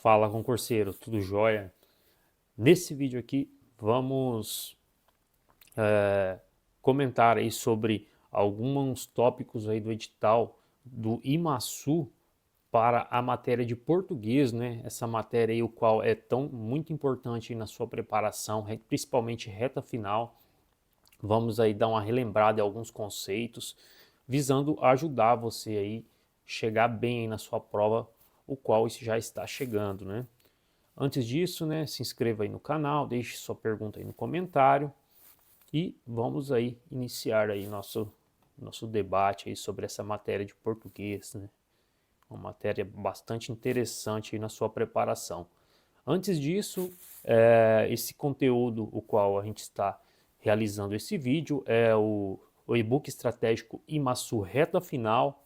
Fala, concurseiro, tudo jóia? Nesse vídeo aqui vamos comentar aí sobre alguns tópicos aí do edital do IMASU para a matéria de português, né? Essa matéria aí, o qual é muito importante aí na sua preparação, principalmente reta final. Vamos aí dar uma relembrada em alguns conceitos, visando ajudar você aí chegar bem aí na sua prova, o qual isso já está chegando, né? Antes disso, né, se inscreva aí no canal, deixe sua pergunta aí no comentário e vamos aí iniciar aí nosso debate aí sobre essa matéria de português, né? Uma matéria bastante interessante aí na sua preparação. Antes disso, esse conteúdo o qual a gente está realizando esse vídeo é o e-book estratégico IMASU Reta Final.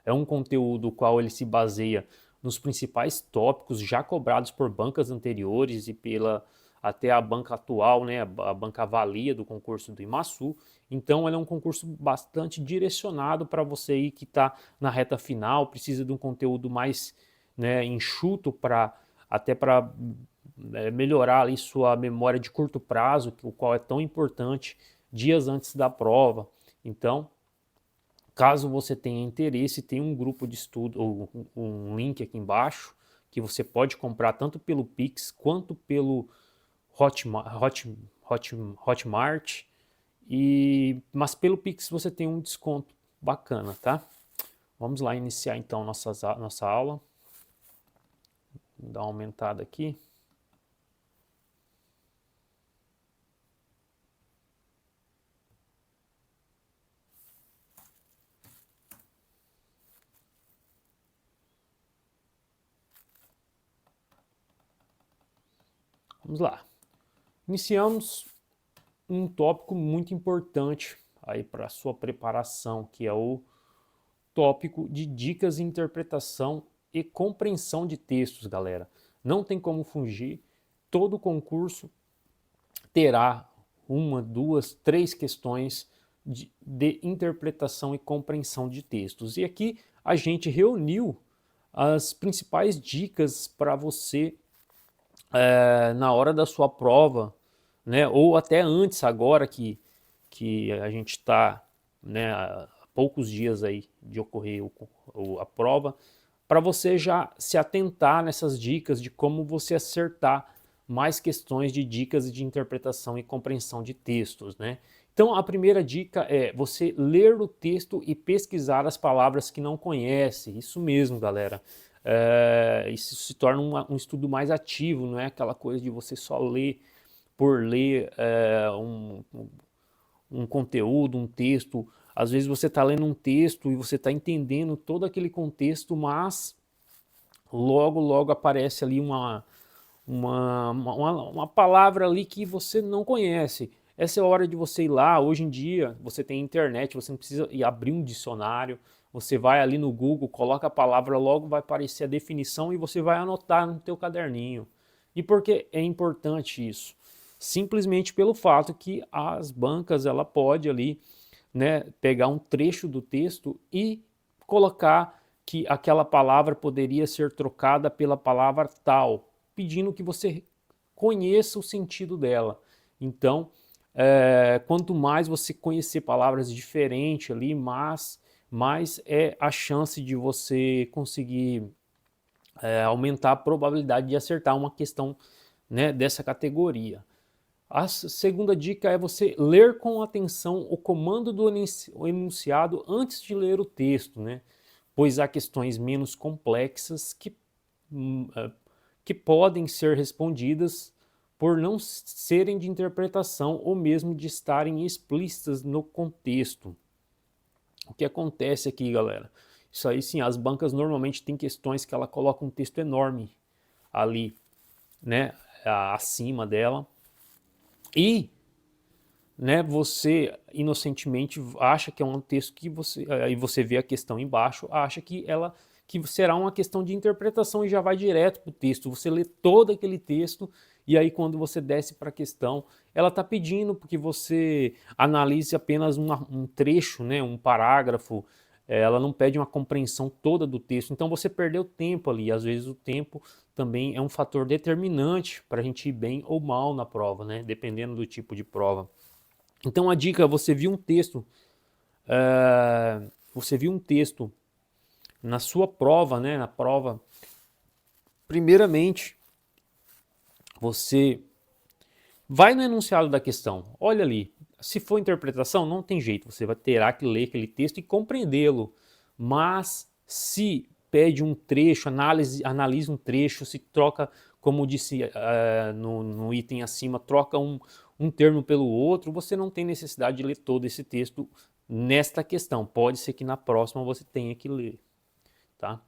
É um conteúdo o qual ele se baseia nos principais tópicos já cobrados por bancas anteriores e pela até a banca atual, né, a banca avalia do concurso do IMASU. Então, ele é um concurso bastante direcionado para você aí que está na reta final, precisa de um conteúdo mais, né, enxuto para melhorar ali sua memória de curto prazo, o qual é tão importante dias antes da prova. Então, caso você tenha interesse, tem um grupo de estudo ou um link aqui embaixo que você pode comprar tanto pelo Pix quanto pelo Hotmart, mas pelo Pix você tem um desconto bacana, tá? Vamos lá iniciar então nossa aula. Vou dar uma aumentada aqui. Vamos lá. Iniciamos um tópico muito importante aí para a sua preparação, que é o tópico de dicas de interpretação e compreensão de textos, galera. Não tem como fugir, todo concurso terá uma, duas, três questões de interpretação e compreensão de textos. E aqui a gente reuniu as principais dicas para você na hora da sua prova, né, ou até antes agora que a gente está, né, há poucos dias aí de ocorrer a prova, para você já se atentar nessas dicas de como você acertar mais questões de dicas de interpretação e compreensão de textos, né? Então a primeira dica é você ler o texto e pesquisar as palavras que não conhece. Isso mesmo, galera. Isso se torna um estudo mais ativo, não é aquela coisa de você só ler por ler um conteúdo, um texto. Às vezes você está lendo um texto e você está entendendo todo aquele contexto, mas logo aparece ali uma palavra ali que você não conhece. Essa é a hora de você ir lá. Hoje em dia você tem internet, você não precisa ir abrir um dicionário, você vai ali no Google, coloca a palavra, logo vai aparecer a definição e você vai anotar no teu caderninho. E por que é importante isso? Simplesmente pelo fato que as bancas ela pode ali, né, pegar um trecho do texto e colocar que aquela palavra poderia ser trocada pela palavra tal, pedindo que você conheça o sentido dela. Então, quanto mais você conhecer palavras diferentes ali, mais é a chance de você conseguir aumentar a probabilidade de acertar uma questão, né, dessa categoria. A segunda dica é você ler com atenção o comando do enunciado antes de ler o texto, né? Pois há questões menos complexas que podem ser respondidas por não serem de interpretação ou mesmo de estarem explícitas no contexto. O que acontece aqui, galera? Isso aí sim, as bancas normalmente têm questões que ela coloca um texto enorme ali, né, acima dela. E, né, você inocentemente acha que é um texto que você, aí você vê a questão embaixo, acha que será uma questão de interpretação e já vai direto para o texto. Você lê todo aquele texto e aí quando você desce para a questão, ela está pedindo que você analise apenas um trecho, né, um parágrafo, ela não pede uma compreensão toda do texto, então você perdeu tempo ali, às vezes o tempo também é um fator determinante para a gente ir bem ou mal na prova, né? Dependendo do tipo de prova. Então a dica, você viu um texto na sua prova, né? Na prova, primeiramente, você vai no enunciado da questão, olha ali, se for interpretação, não tem jeito, você terá que ler aquele texto e compreendê-lo, mas se pede um trecho, analise um trecho, se troca, como disse no item acima, troca um termo pelo outro, você não tem necessidade de ler todo esse texto nesta questão, pode ser que na próxima você tenha que ler, tá?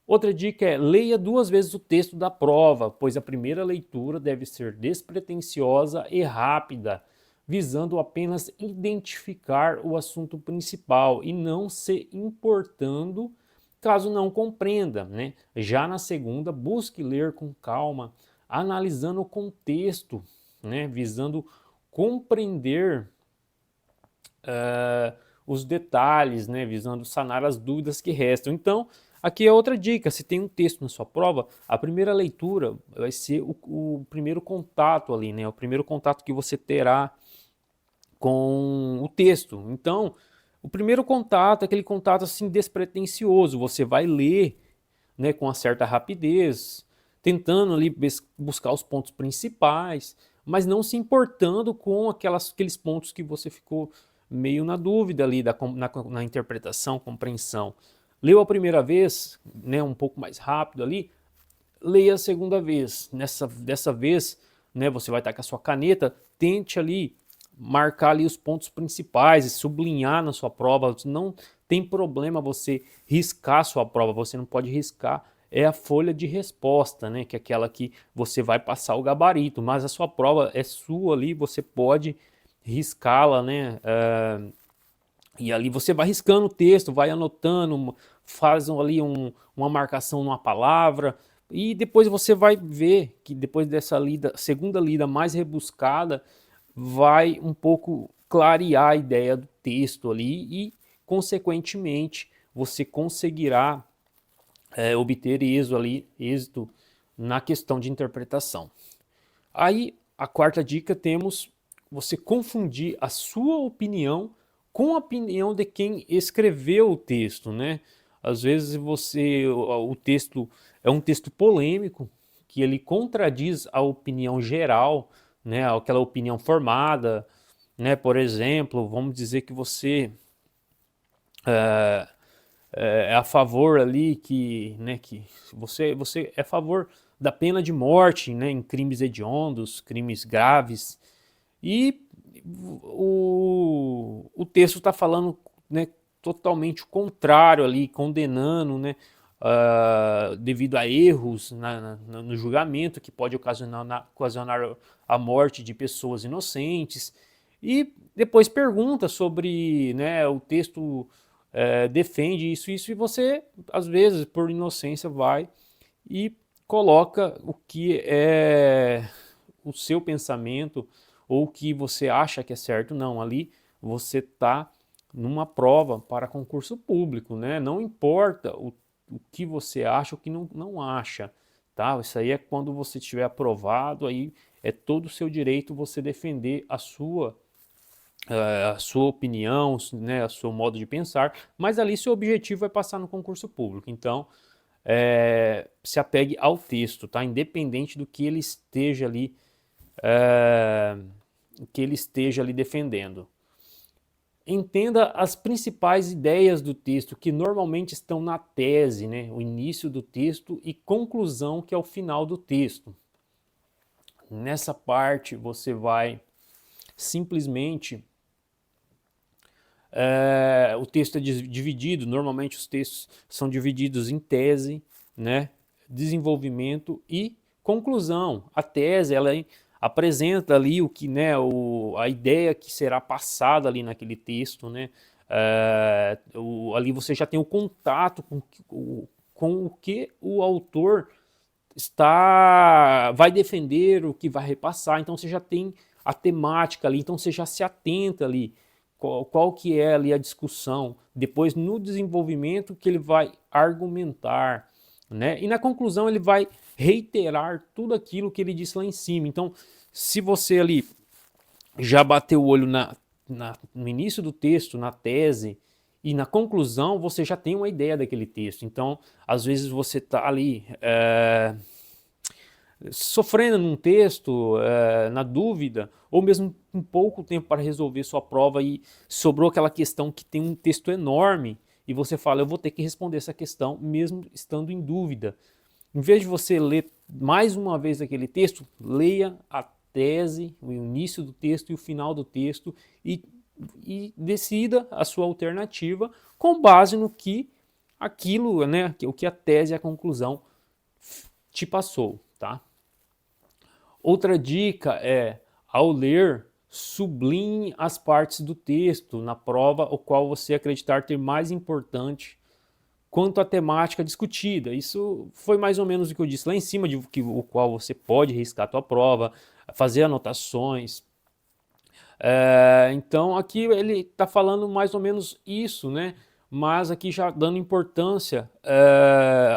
Outra dica é: leia 2 vezes o texto da prova, pois a primeira leitura deve ser despretensiosa e rápida, visando apenas identificar o assunto principal e não se importando caso não compreenda, né? Já na segunda, busque ler com calma, analisando o contexto, né? Visando compreender os detalhes, né, visando sanar as dúvidas que restam. Então, aqui é outra dica: se tem um texto na sua prova, a primeira leitura vai ser o primeiro contato ali, né, o primeiro contato que você terá com o texto. Então, o primeiro contato é aquele contato assim despretensioso, você vai ler, né, com uma certa rapidez, tentando ali buscar os pontos principais, mas não se importando com aqueles pontos que você ficou meio na dúvida ali na interpretação, compreensão. Leu a primeira vez, né, um pouco mais rápido ali, leia a segunda vez. Dessa vez, né, você vai estar com a sua caneta, tente ali marcar ali os pontos principais e sublinhar na sua prova. Não tem problema você riscar a sua prova, você não pode riscar a folha de resposta, né, que é aquela que você vai passar o gabarito, mas a sua prova é sua ali, você pode riscá-la, né, e ali você vai riscando o texto, vai anotando, faz ali uma marcação numa palavra, e depois você vai ver que depois dessa segunda lida mais rebuscada, vai um pouco clarear a ideia do texto ali e, consequentemente, você conseguirá obter êxito na questão de interpretação. Aí, a quarta dica, temos você confundir a sua opinião com a opinião de quem escreveu o texto, né? Às vezes o texto é um texto polêmico, que ele contradiz a opinião geral, né? Aquela opinião formada, né? Por exemplo, vamos dizer que você é a favor ali que você é a favor da pena de morte, né, em crimes hediondos, crimes graves, e o texto está falando, né, totalmente o contrário ali, condenando, né, devido a erros no julgamento que pode ocasionar a morte de pessoas inocentes, e depois pergunta sobre, né, o texto defende isso, e você, às vezes, por inocência, vai e coloca o que é o seu pensamento ou o que você acha que é certo. Não, ali você está numa prova para concurso público, né? Não importa o que você acha ou o que não acha, tá? Isso aí é quando você estiver aprovado, aí é todo o seu direito você defender a sua opinião, né, o seu modo de pensar, mas ali seu objetivo é passar no concurso público. Então, se apegue ao texto, tá? Independente do que ele esteja ali, defendendo. Entenda as principais ideias do texto, que normalmente estão na tese, né? O início do texto e conclusão, que é o final do texto. Nessa parte você vai simplesmente o texto é dividido, normalmente os textos são divididos em tese, né, desenvolvimento e conclusão. A tese, ela apresenta ali o que, né, a ideia que será passada ali naquele texto, né, ali você já tem o contato com o que o autor vai defender, o que vai repassar, então você já tem a temática ali, então você já se atenta ali. qual que é ali a discussão, depois no desenvolvimento que ele vai argumentar, né? E na conclusão ele vai reiterar tudo aquilo que ele disse lá em cima. Então, se você ali já bateu o olho no início do texto, na tese, e na conclusão você já tem uma ideia daquele texto. Então, às vezes você está ali sofrendo num texto, na dúvida, ou mesmo com pouco tempo para resolver sua prova e sobrou aquela questão que tem um texto enorme e você fala, eu vou ter que responder essa questão mesmo estando em dúvida. Em vez de você ler mais uma vez aquele texto, leia a tese, o início do texto e o final do texto e decida a sua alternativa com base no que aquilo, né, o que a tese e a conclusão te passou, tá? Outra dica é, ao ler, sublinhe as partes do texto na prova o qual você acreditar ter mais importante quanto à temática discutida. Isso foi mais ou menos o que eu disse lá em cima, o qual você pode riscar a tua prova, fazer anotações. Então aqui ele está falando mais ou menos isso, né? Mas aqui já dando importância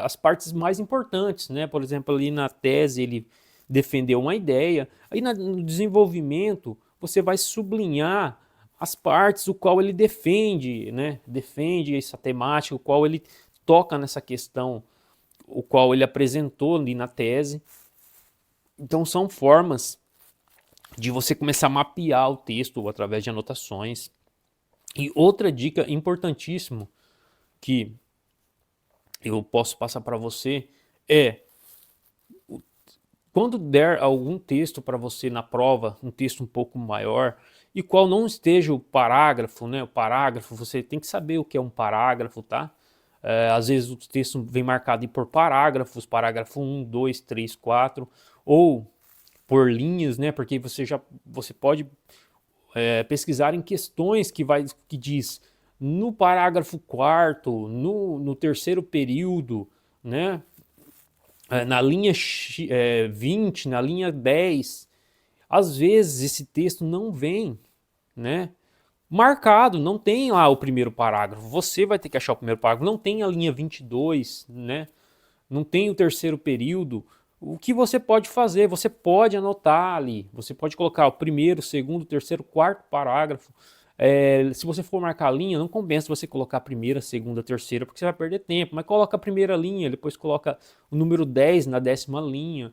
às partes mais importantes, né? Por exemplo, ali na tese ele defendeu uma ideia, aí no desenvolvimento você vai sublinhar as partes o qual ele defende, né? Defende essa temática, o qual ele toca nessa questão, o qual ele apresentou ali na tese. Então são formas de você começar a mapear o texto através de anotações. E outra dica importantíssima que eu posso passar para você é, quando der algum texto para você na prova, um texto um pouco maior, e qual não esteja o parágrafo, né? O parágrafo, você tem que saber o que é um parágrafo, tá? Às vezes o texto vem marcado por parágrafos, parágrafo 1, 2, 3, 4, ou por linhas, né? Porque você pode pesquisar em questões que diz no parágrafo 4º, no terceiro período, né? Na linha 20, na linha 10, às vezes esse texto não vem, né, marcado, não tem lá o primeiro parágrafo, você vai ter que achar o primeiro parágrafo, não tem a linha 22, né, não tem o terceiro período. O que você pode fazer? Você pode anotar ali, você pode colocar o primeiro, segundo, terceiro, quarto parágrafo. Se você for marcar a linha, não compensa você colocar a primeira, segunda, terceira, porque você vai perder tempo, mas coloca a primeira linha, depois coloca o número 10 na 10ª linha.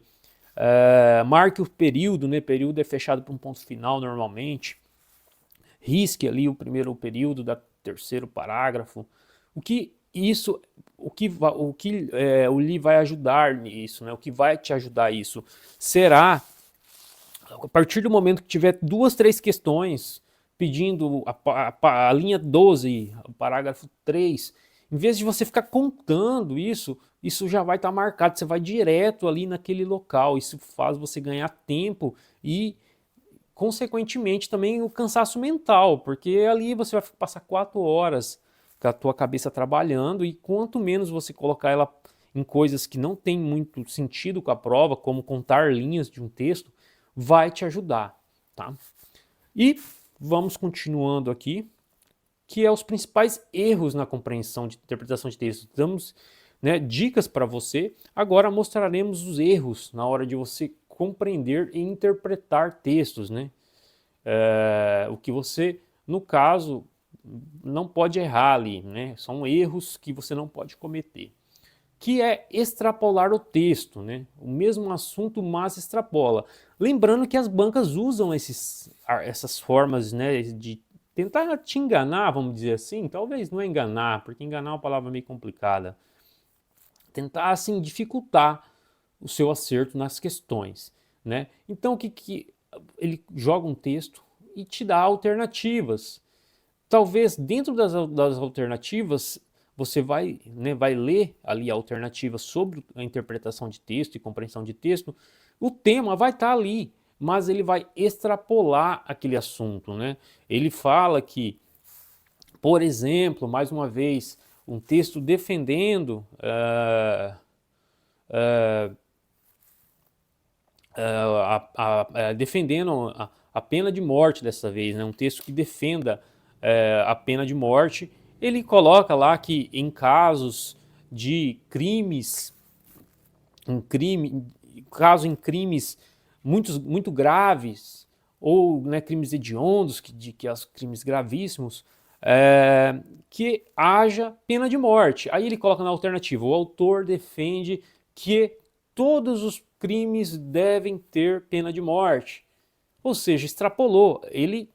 Marque o período, né? Período é fechado por um ponto final normalmente. Risque ali o primeiro período da terceiro parágrafo. O Li vai ajudar nisso, né? O que vai te ajudar isso será, a partir do momento que tiver 2, 3 questões pedindo a linha 12, o parágrafo 3, em vez de você ficar contando isso já vai estar marcado, você vai direto ali naquele local, isso faz você ganhar tempo e consequentemente também o cansaço mental, porque ali você vai passar 4 horas com a tua cabeça trabalhando e quanto menos você colocar ela em coisas que não tem muito sentido com a prova, como contar linhas de um texto, vai te ajudar, tá? E vamos continuando aqui, que é os principais erros na compreensão de interpretação de texto. Damos, né, dicas para você, agora mostraremos os erros na hora de você compreender e interpretar textos, né? O que você, no caso, não pode errar ali, né? São erros que você não pode cometer. Que é extrapolar o texto, né? O mesmo assunto, mas extrapola. Lembrando que as bancas usam essas formas, né, de tentar te enganar, vamos dizer assim. Talvez não é enganar, porque enganar é uma palavra meio complicada. Tentar, assim, dificultar o seu acerto nas questões, né? Então, o que ele joga um texto e te dá alternativas. Talvez dentro das alternativas você vai, né, vai ler ali a alternativa sobre a interpretação de texto e compreensão de texto. O tema vai estar ali, mas ele vai extrapolar aquele assunto, né? Ele fala que, por exemplo, mais uma vez, um texto defendendo defendendo a pena de morte dessa vez, né? Um texto que defenda a pena de morte. Ele coloca lá que em casos de crimes, em crimes muito graves, ou né, crimes hediondos, crimes gravíssimos, que haja pena de morte. Aí ele coloca na alternativa: o autor defende que todos os crimes devem ter pena de morte. Ou seja, extrapolou. Ele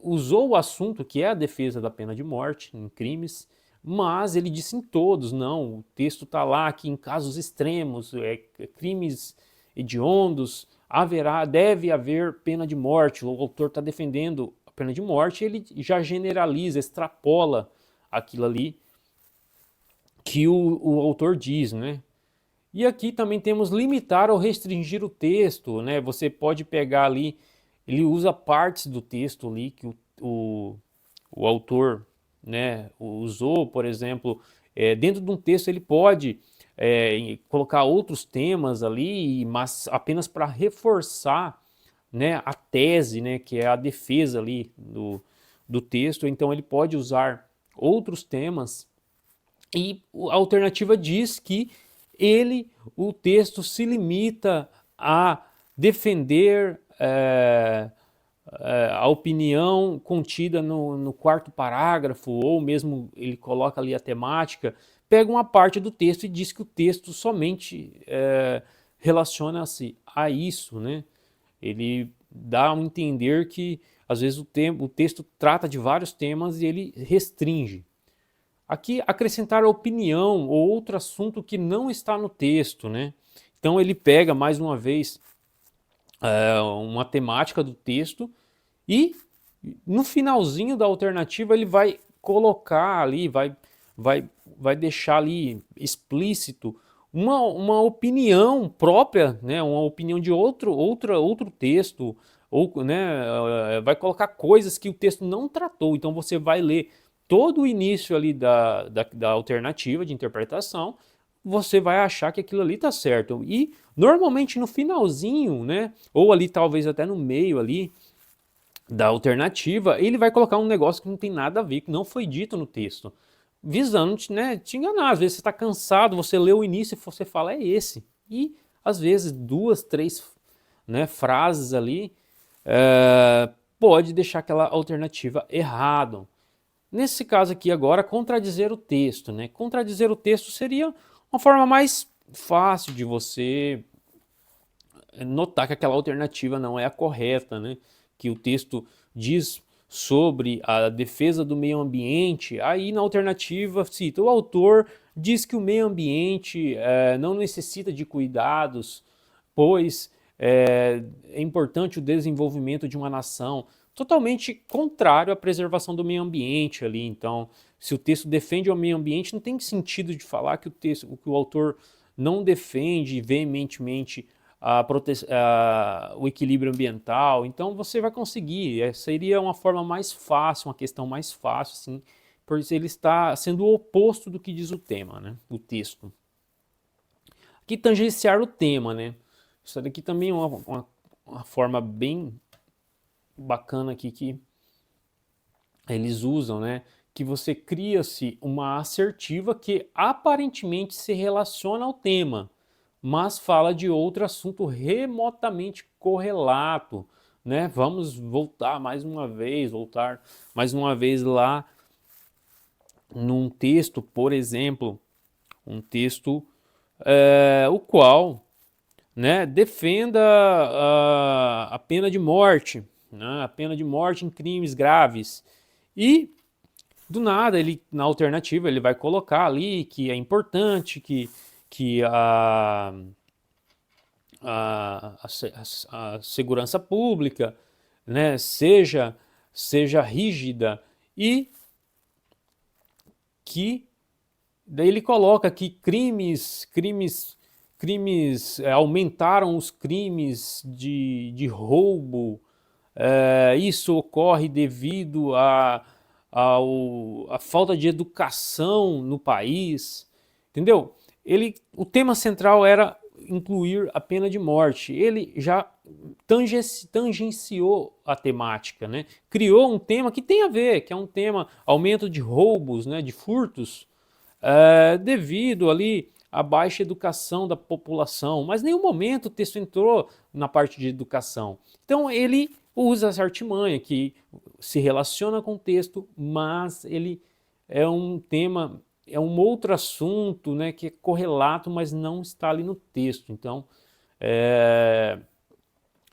usou o assunto que é a defesa da pena de morte em crimes, mas ele disse em todos, não, o texto está lá que em casos extremos, crimes hediondos, deve haver pena de morte. O autor está defendendo a pena de morte, ele já generaliza, extrapola aquilo ali que o autor diz, né? E aqui também temos limitar ou restringir o texto, né? Você pode pegar ali, ele usa partes do texto ali que o autor, né, usou, por exemplo, dentro de um texto ele pode colocar outros temas ali, mas apenas para reforçar, né, a tese, né, que é a defesa ali do texto. Então ele pode usar outros temas, e a alternativa diz que o texto se limita a defender a opinião contida no quarto parágrafo, ou mesmo ele coloca ali a temática, pega uma parte do texto e diz que o texto somente relaciona-se a isso, né? Ele dá a entender que às vezes o texto trata de vários temas e ele restringe. Aqui, acrescentar a opinião ou outro assunto que não está no texto, né? Então ele pega mais uma vez uma temática do texto e no finalzinho da alternativa ele vai colocar ali, vai deixar ali explícito uma opinião própria, né? Uma opinião de outro texto, ou né, vai colocar coisas que o texto não tratou. Então você vai ler todo o início ali da alternativa de interpretação, você vai achar que aquilo ali está certo. E normalmente no finalzinho, né, ou ali talvez até no meio ali da alternativa, ele vai colocar um negócio que não tem nada a ver, que não foi dito no texto, visando né, te enganar. Às vezes você está cansado, você lê o início e você fala, é esse. E às vezes duas, três, né, frases ali pode deixar aquela alternativa errada. Nesse caso aqui agora, contradizer o texto, né? Contradizer o texto seria uma forma mais fácil de você notar que aquela alternativa não é a correta, né? Que o texto diz sobre a defesa do meio ambiente, aí na alternativa cita: o autor diz que o meio ambiente não necessita de cuidados, pois é importante o desenvolvimento de uma nação. Totalmente contrário à preservação do meio ambiente ali. Então, se o texto defende o meio ambiente, não tem sentido de falar que o autor não defende veementemente o equilíbrio ambiental. Então você vai conseguir, seria uma forma mais fácil, uma questão mais fácil, assim, porque ele está sendo o oposto do que diz o tema, né, o texto. Aqui, tangenciar o tema, né, isso daqui também é uma forma bem bacana aqui que eles usam, né, que você cria-se uma assertiva que aparentemente se relaciona ao tema, mas fala de outro assunto remotamente correlato, né? Vamos voltar mais uma vez, lá num texto, por exemplo, um texto o qual, né, defenda a pena de morte, né, a pena de morte em crimes graves. E do nada, ele, na alternativa, ele vai colocar ali que é importante que a segurança pública, né, seja rígida, e que daí ele coloca que aumentaram os crimes de roubo. Isso ocorre devido à falta de educação no país, entendeu? O tema central era incluir a pena de morte. Ele já tangenciou a temática, né? Criou um tema que tem a ver, que é um tema aumento de roubos, né, de furtos, devido ali à baixa educação da população. Mas em nenhum momento o texto entrou na parte de educação. Então ele usa essa artimanha que se relaciona com o texto, mas ele é um tema, é um outro assunto, né, que é correlato, mas não está ali no texto. Então é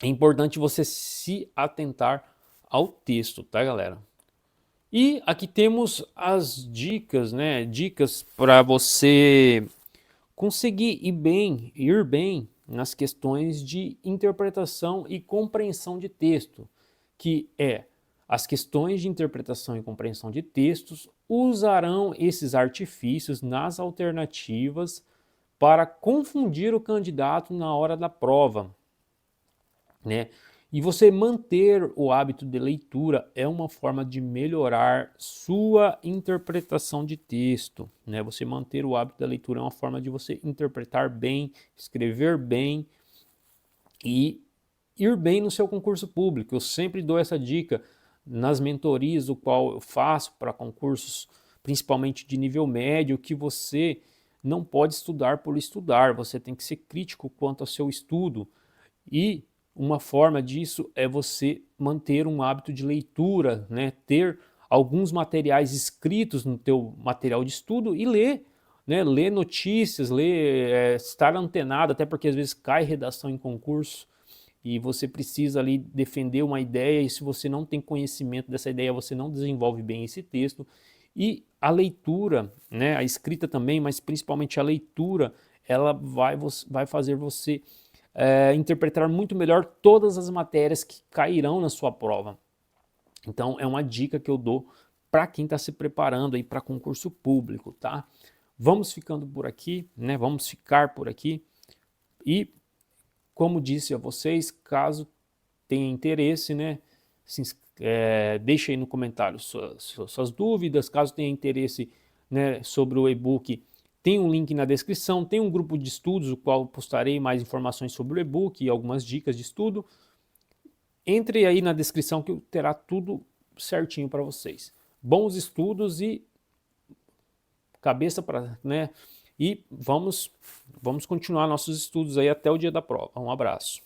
importante você se atentar ao texto, tá, galera? E aqui temos as dicas, né? Dicas para você conseguir ir bem nas questões de interpretação e compreensão de texto, que é as questões de interpretação e compreensão de textos usarão esses artifícios nas alternativas para confundir o candidato na hora da prova, né? E você manter o hábito de leitura é uma forma de melhorar sua interpretação de texto, né? Você manter o hábito da leitura é uma forma de você interpretar bem, escrever bem e ir bem no seu concurso público. Eu sempre dou essa dica nas mentorias, o qual eu faço para concursos, principalmente de nível médio, que você não pode estudar por estudar, você tem que ser crítico quanto ao seu estudo. E uma forma disso é você manter um hábito de leitura, né? Ter alguns materiais escritos no teu material de estudo e ler, né? Ler notícias, estar antenado, até porque às vezes cai redação em concurso e você precisa ali defender uma ideia e se você não tem conhecimento dessa ideia, você não desenvolve bem esse texto. E a leitura, né? A escrita também, mas principalmente a leitura, ela vai fazer você interpretar muito melhor todas as matérias que cairão na sua prova. Então é uma dica que eu dou para quem está se preparando aí para concurso público, tá? Vamos ficando por aqui, né? Vamos ficar por aqui e, como disse a vocês, caso tenha interesse, né? Deixe aí no comentário suas dúvidas, caso tenha interesse, né, sobre o e-book. Tem um link na descrição, tem um grupo de estudos, o qual postarei mais informações sobre o e-book e algumas dicas de estudo. Entre aí na descrição que terá tudo certinho para vocês. Bons estudos e cabeça para, né? E vamos continuar nossos estudos aí até o dia da prova. Um abraço.